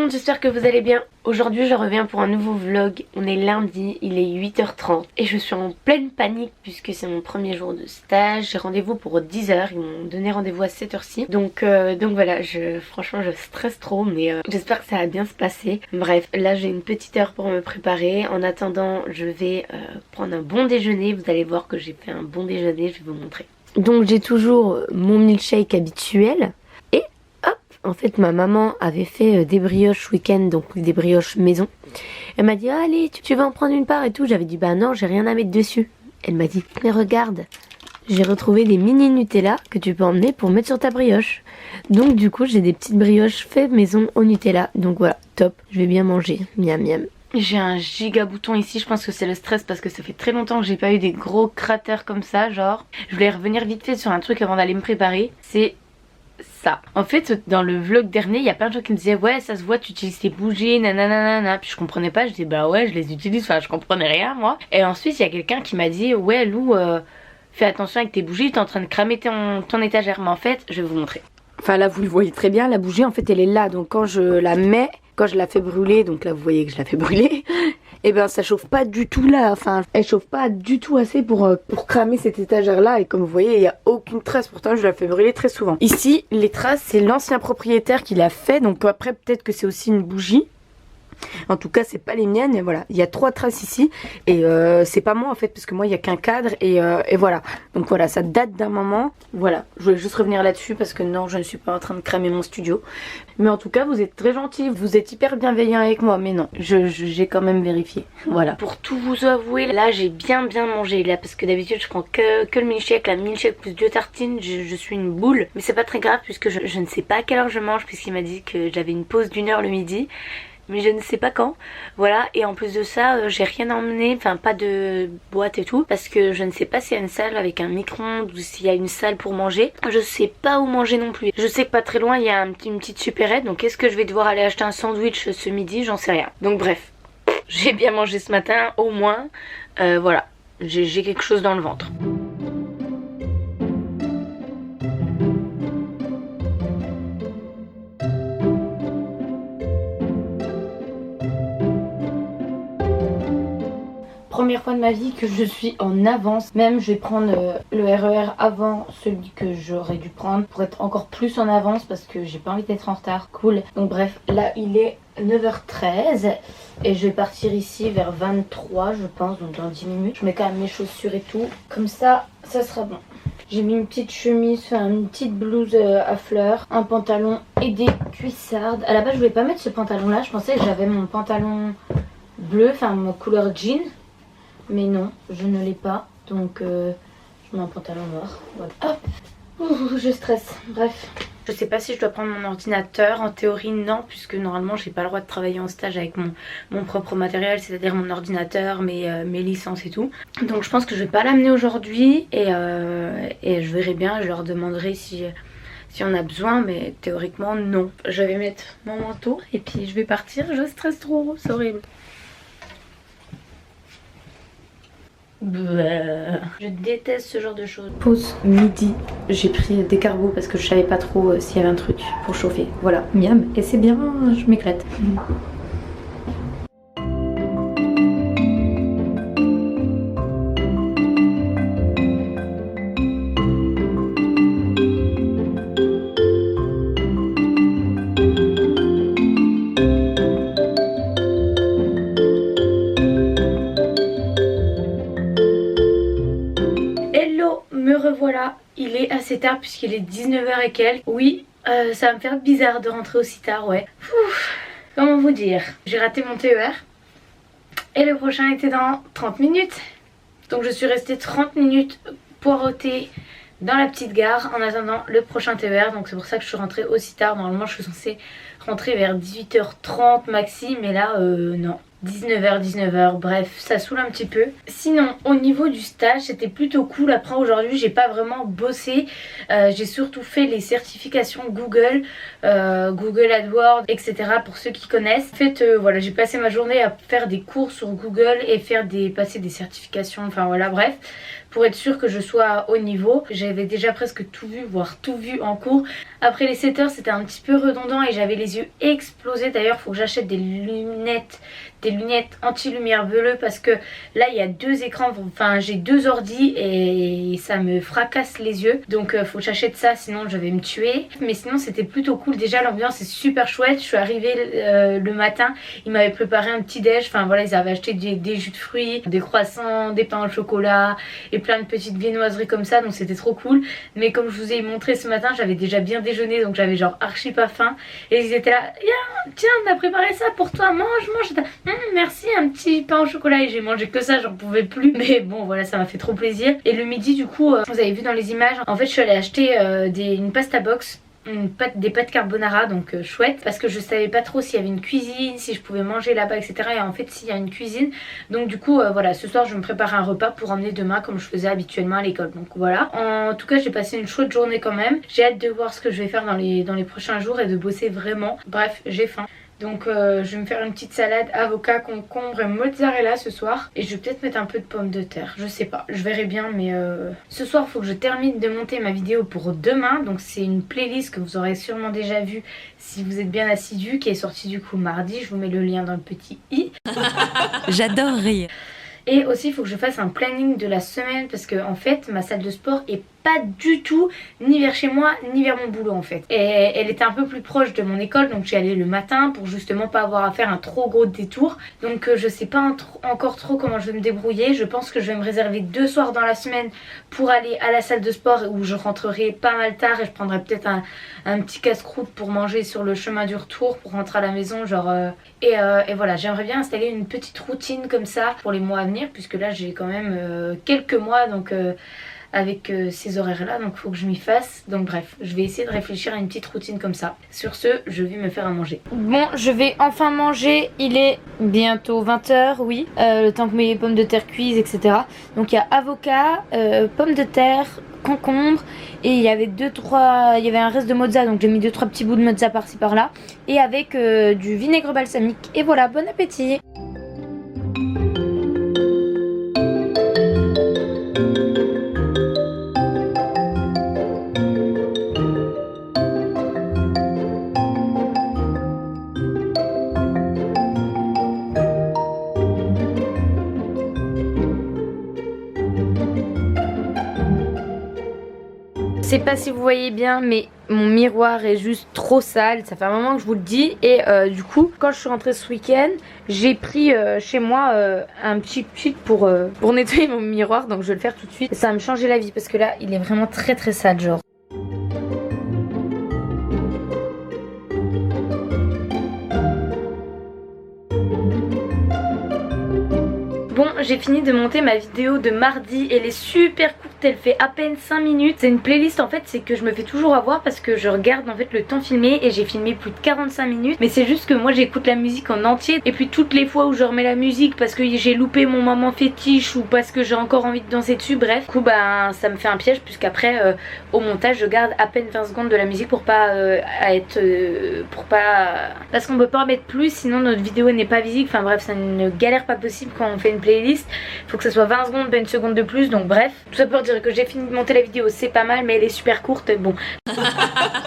monde, j'espère que vous allez bien. Aujourd'hui je reviens pour un nouveau vlog. On est lundi, il est 8h30 et je suis en pleine panique puisque c'est mon premier jour de stage. J'ai rendez-vous pour 10h, ils m'ont donné rendez-vous à 7h ci. Donc voilà, franchement je stresse trop mais j'espère que ça va bien se passer. Bref, là j'ai une petite heure pour me préparer. En attendant je vais prendre un bon déjeuner. Vous allez voir que j'ai fait un bon déjeuner, je vais vous montrer. Donc j'ai toujours mon milkshake habituel. En fait ma maman avait fait des brioches week-end, donc des brioches maison. Elle m'a dit allez tu vas en prendre une part et tout. J'avais dit bah non, j'ai rien à mettre dessus. Elle m'a dit mais regarde, j'ai retrouvé des mini Nutella que tu peux emmener pour mettre sur ta brioche. Donc du coup j'ai des petites brioches faites maison au Nutella. Donc voilà, top, je vais bien manger, miam miam. J'ai un giga bouton ici, je pense que c'est le stress parce que ça fait très longtemps que j'ai pas eu des gros cratères comme ça, genre. Je voulais revenir vite fait sur un truc avant d'aller me préparer, c'est ça. En fait dans le vlog dernier il y a plein de gens qui me disaient ouais ça se voit tu utilises tes bougies nanana, puis je comprenais pas, je disais bah ouais je les utilise, enfin je comprenais rien moi. Et ensuite il y a quelqu'un qui m'a dit ouais Lou fais attention avec tes bougies, t'es en train de cramer ton étagère. Mais en fait je vais vous montrer. Enfin là vous le voyez très bien, la bougie en fait elle est là, donc quand je la mets, quand je la fais brûler, donc là vous voyez que je la fais brûler, et ben ça chauffe pas du tout là, enfin elle chauffe pas du tout assez pour cramer cette étagère là. Et comme vous voyez il n'y a aucune trace, pourtant je la fais brûler très souvent. Ici les traces c'est l'ancien propriétaire qui l'a fait, donc après peut-être que c'est aussi une bougie. En tout cas c'est pas les miennes, et voilà, il y a 3 traces ici et c'est pas moi en fait parce que moi il y a qu'un cadre et voilà. Donc voilà, ça date d'un moment. Voilà, je voulais juste revenir là-dessus parce que non je ne suis pas en train de cramer mon studio. Mais en tout cas vous êtes très gentils, vous êtes hyper bienveillants avec moi, mais non, j'ai quand même vérifié. Voilà. Pour tout vous avouer, là j'ai bien mangé là parce que d'habitude je prends que le milkshake, la milkshake plus 2 tartines, je suis une boule. Mais c'est pas très grave puisque je ne sais pas à quelle heure je mange puisqu'il m'a dit que j'avais une pause d'1 heure le midi. Mais je ne sais pas quand, voilà. Et en plus de ça j'ai rien emmené, enfin pas de boîte et tout, parce que je ne sais pas s'il y a une salle avec un micro-ondes ou s'il y a une salle pour manger. Je sais pas où manger non plus. Je sais que pas très loin il y a une petite supérette, donc est-ce que je vais devoir aller acheter un sandwich ce midi, j'en sais rien. Donc bref, j'ai bien mangé ce matin au moins, voilà, j'ai quelque chose dans le ventre. Première fois de ma vie que je suis en avance. Même je vais prendre le RER avant celui que j'aurais dû prendre pour être encore plus en avance parce que j'ai pas envie d'être en retard. Cool. Donc bref, là il est 9h13 et je vais partir ici vers 23 je pense, donc dans 10 minutes. Je mets quand même mes chaussures et tout. Comme ça sera bon. J'ai mis une petite chemise, enfin une petite blouse à fleurs, un pantalon et des cuissardes. À la base je voulais pas mettre ce pantalon là, je pensais que j'avais mon pantalon bleu, enfin ma couleur jean. Mais non, je ne l'ai pas, donc je mets un pantalon noir. Voilà. Hop, ouh, je stresse. Bref, je sais pas si je dois prendre mon ordinateur. En théorie non, puisque normalement j'ai pas le droit de travailler en stage avec mon propre matériel, c'est-à-dire mon ordinateur, mes licences et tout. Donc je pense que je vais pas l'amener aujourd'hui et je verrai bien, je leur demanderai si on a besoin, mais théoriquement non. Je vais mettre mon manteau et puis je vais partir, je stresse trop, c'est horrible. Je déteste ce genre de choses. Pause midi, j'ai pris des carbos parce que je savais pas trop s'il y avait un truc pour chauffer. Voilà, miam, et c'est bien, je m'éclate. Me revoilà, il est assez tard puisqu'il est 19h et quelques. Oui, ça va me faire bizarre de rentrer aussi tard, ouais. Ouf, comment vous dire, j'ai raté mon TER et le prochain était dans 30 minutes. Donc je suis restée 30 minutes poirotée dans la petite gare en attendant le prochain TER. Donc c'est pour ça que je suis rentrée aussi tard. Normalement je suis censée rentrer vers 18h30 maxi, mais là non. 19h, bref, ça saoule un petit peu. Sinon, au niveau du stage, c'était plutôt cool. Après, aujourd'hui, j'ai pas vraiment bossé. J'ai surtout fait les certifications Google, Google AdWords, etc. pour ceux qui connaissent. En fait, voilà, j'ai passé ma journée à faire des cours sur Google et passer des certifications. Enfin voilà, bref. pour être sûre que je sois au niveau. J'avais déjà presque tout vu, voire tout vu en cours. Après les 7 heures c'était un petit peu redondant et j'avais les yeux explosés. D'ailleurs faut que j'achète des lunettes anti-lumière bleue parce que là il y a 2 écrans, enfin j'ai 2 ordis et ça me fracasse les yeux. Donc faut que j'achète ça sinon je vais me tuer. Mais sinon c'était plutôt cool, déjà l'ambiance est super chouette. Je suis arrivée le matin, ils m'avaient préparé un petit déj, enfin voilà ils avaient acheté des jus de fruits, des croissants, des pains au chocolat et plein de petites viennoiseries comme ça, donc c'était trop cool. Mais comme je vous ai montré ce matin, j'avais déjà bien déjeuné donc j'avais genre archi pas faim et ils étaient là, tiens on a préparé ça pour toi, mange. Merci, un petit pain au chocolat, et j'ai mangé que ça, j'en pouvais plus, mais bon voilà ça m'a fait trop plaisir. Et le midi du coup vous avez vu dans les images, en fait je suis allée acheter une pasta box, des pâtes carbonara, donc chouette, parce que je savais pas trop s'il y avait une cuisine, si je pouvais manger là-bas etc. Et en fait s'il y a une cuisine, donc du coup voilà, ce soir je me prépare un repas pour emmener demain comme je faisais habituellement à l'école. Donc voilà, en tout cas j'ai passé une chouette journée quand même. J'ai hâte de voir ce que je vais faire dans les prochains jours et de bosser vraiment. Bref, j'ai faim. Donc je vais me faire une petite salade avocat, concombre et mozzarella ce soir. Et je vais peut-être mettre un peu de pommes de terre, je sais pas, je verrai bien. Mais ce soir il faut que je termine de monter ma vidéo pour demain. Donc c'est une playlist que vous aurez sûrement déjà vue si vous êtes bien assidus, qui est sortie du coup mardi. Je vous mets le lien dans le petit i. J'adore rire. Et aussi il faut que je fasse un planning de la semaine parce que en fait ma salle de sport est pas du tout ni vers chez moi ni vers mon boulot en fait. Et elle était un peu plus proche de mon école, donc j'y allais le matin pour justement pas avoir à faire un trop gros détour. Donc je sais pas encore trop comment je vais me débrouiller. Je pense que je vais me réserver 2 soirs dans la semaine pour aller à la salle de sport où je rentrerai pas mal tard et je prendrai peut-être un petit casse-croûte pour manger sur le chemin du retour pour rentrer à la maison genre et voilà, j'aimerais bien installer une petite routine comme ça pour les mois à venir puisque là j'ai quand même quelques mois donc avec ces horaires là, donc il faut que je m'y fasse. Donc bref, je vais essayer de réfléchir à une petite routine comme ça. Sur ce, je vais me faire à manger. Bon, je vais enfin manger, il est bientôt 20 h, oui, le temps que mes pommes de terre cuisent etc. Donc il y a avocat, pommes de terre, concombre et il y avait il y avait un reste de mozza, donc j'ai mis 2-3 petits bouts de mozza par-ci par-là et avec du vinaigre balsamique. Et voilà, bon appétit. Je sais pas si vous voyez bien mais mon miroir est juste trop sale, ça fait un moment que je vous le dis. Et du coup quand je suis rentrée ce week-end j'ai pris chez moi un petit kit pour nettoyer mon miroir. Donc je vais le faire tout de suite, ça va me changer la vie parce que là il est vraiment très très sale genre. Bon, j'ai fini de monter ma vidéo de mardi, elle est super courte, elle fait à peine 5 minutes. C'est une playlist en fait, c'est que je me fais toujours avoir parce que je regarde en fait le temps filmé et j'ai filmé plus de 45 minutes. Mais c'est juste que moi j'écoute la musique en entier et puis toutes les fois où je remets la musique parce que j'ai loupé mon moment fétiche ou parce que j'ai encore envie de danser dessus, bref. Du coup bah ça me fait un piège puisqu'après au montage je garde à peine 20 secondes de la musique pour pas parce qu'on peut pas en mettre plus sinon notre vidéo n'est pas visible. Enfin bref, c'est une galère pas possible quand on fait une playlist, il faut que ça soit 20 secondes, pas une seconde de plus. Donc bref, tout ça pour dire que j'ai fini de monter la vidéo, c'est pas mal mais elle est super courte. Bon,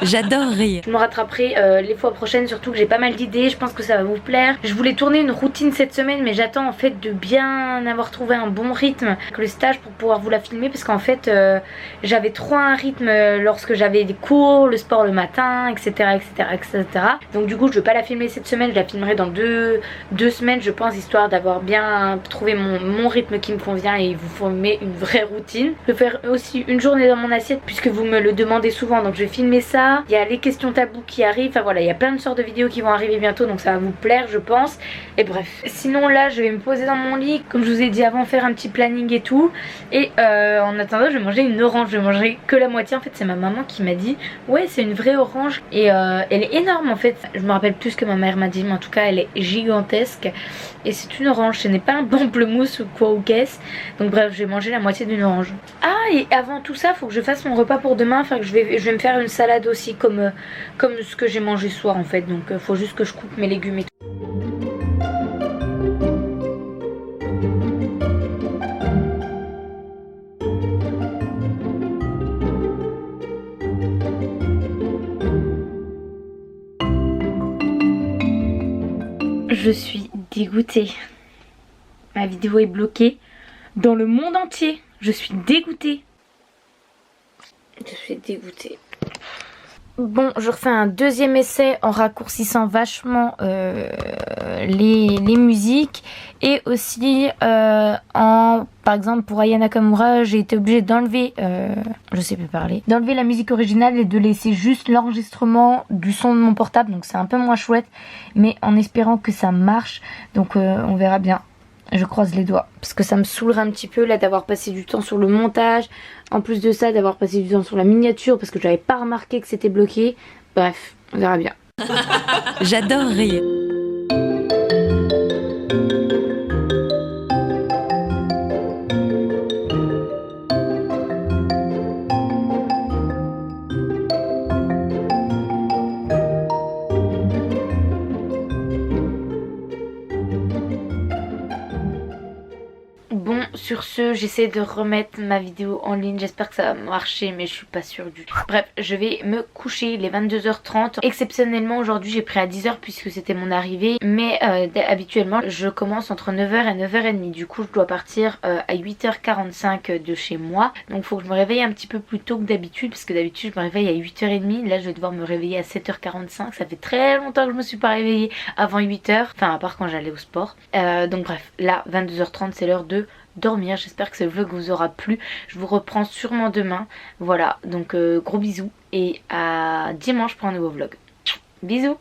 j'adore rire. Je me rattraperai les fois prochaines, surtout que j'ai pas mal d'idées, je pense que ça va vous plaire. Je voulais tourner une routine cette semaine mais j'attends en fait de bien avoir trouvé un bon rythme avec le stage pour pouvoir vous la filmer parce qu'en fait j'avais trop un rythme lorsque j'avais des cours, le sport le matin etc etc. Donc du coup je vais pas la filmer cette semaine, je la filmerai dans deux semaines je pense, histoire d'avoir bien trouvé mon rythme qui me convient et vous former une vraie routine. Je vais faire aussi une journée dans mon assiette puisque vous me le demandez souvent, donc je vais filmer ça. Il y a les questions tabous qui arrivent, enfin voilà, il y a plein de sortes de vidéos qui vont arriver bientôt donc ça va vous plaire je pense. Et bref, sinon là je vais me poser dans mon lit comme je vous ai dit avant, faire un petit planning et tout. Et en attendant je vais manger une orange, je mangerai que la moitié en fait, c'est ma maman qui m'a dit ouais c'est une vraie orange et elle est énorme en fait. Je me rappelle plus ce que ma mère m'a dit mais en tout cas elle est gigantesque et c'est une orange, ce n'est pas un pamplemousse ou quoi ou qu'est-ce. Donc bref, je vais manger la moitié d'une orange. Ah et avant tout ça, faut que je fasse mon repas pour demain. Enfin que je vais me faire une salade aussi comme ce que j'ai mangé ce soir en fait. Donc faut juste que je coupe mes légumes et tout. Je suis dégoûtée. Ma vidéo est bloquée dans le monde entier. Je suis dégoûtée. Je suis dégoûtée. Bon, je refais un deuxième essai en raccourcissant vachement les musiques. Et aussi, par exemple, pour Aya Nakamura, j'ai été obligée d'enlever, je sais plus parler, d'enlever la musique originale et de laisser juste l'enregistrement du son de mon portable. Donc c'est un peu moins chouette, mais en espérant que ça marche. Donc on verra bien. Je croise les doigts parce que ça me saoulerait un petit peu là d'avoir passé du temps sur le montage. En plus de ça, d'avoir passé du temps sur la miniature parce que j'avais pas remarqué que c'était bloqué. Bref, on verra bien. J'adore rire. Bon, sur ce, j'essaie de remettre ma vidéo en ligne. J'espère que ça va marcher, mais je suis pas sûre du tout. Bref, je vais me coucher, il est 22h30. Exceptionnellement, aujourd'hui, j'ai pris à 10h puisque c'était mon arrivée. Mais habituellement, je commence entre 9h et 9h30. Du coup, je dois partir à 8h45 de chez moi. Donc, il faut que je me réveille un petit peu plus tôt que d'habitude. Parce que d'habitude, je me réveille à 8h30. Là, je vais devoir me réveiller à 7h45. Ça fait très longtemps que je me suis pas réveillée avant 8h. Enfin, à part quand j'allais au sport. Donc, bref, là, 22h30, c'est l'heure de dormir. J'espère que ce vlog vous aura plu. Je vous reprends sûrement demain. Voilà, donc gros bisous et à dimanche pour un nouveau vlog. Bisous.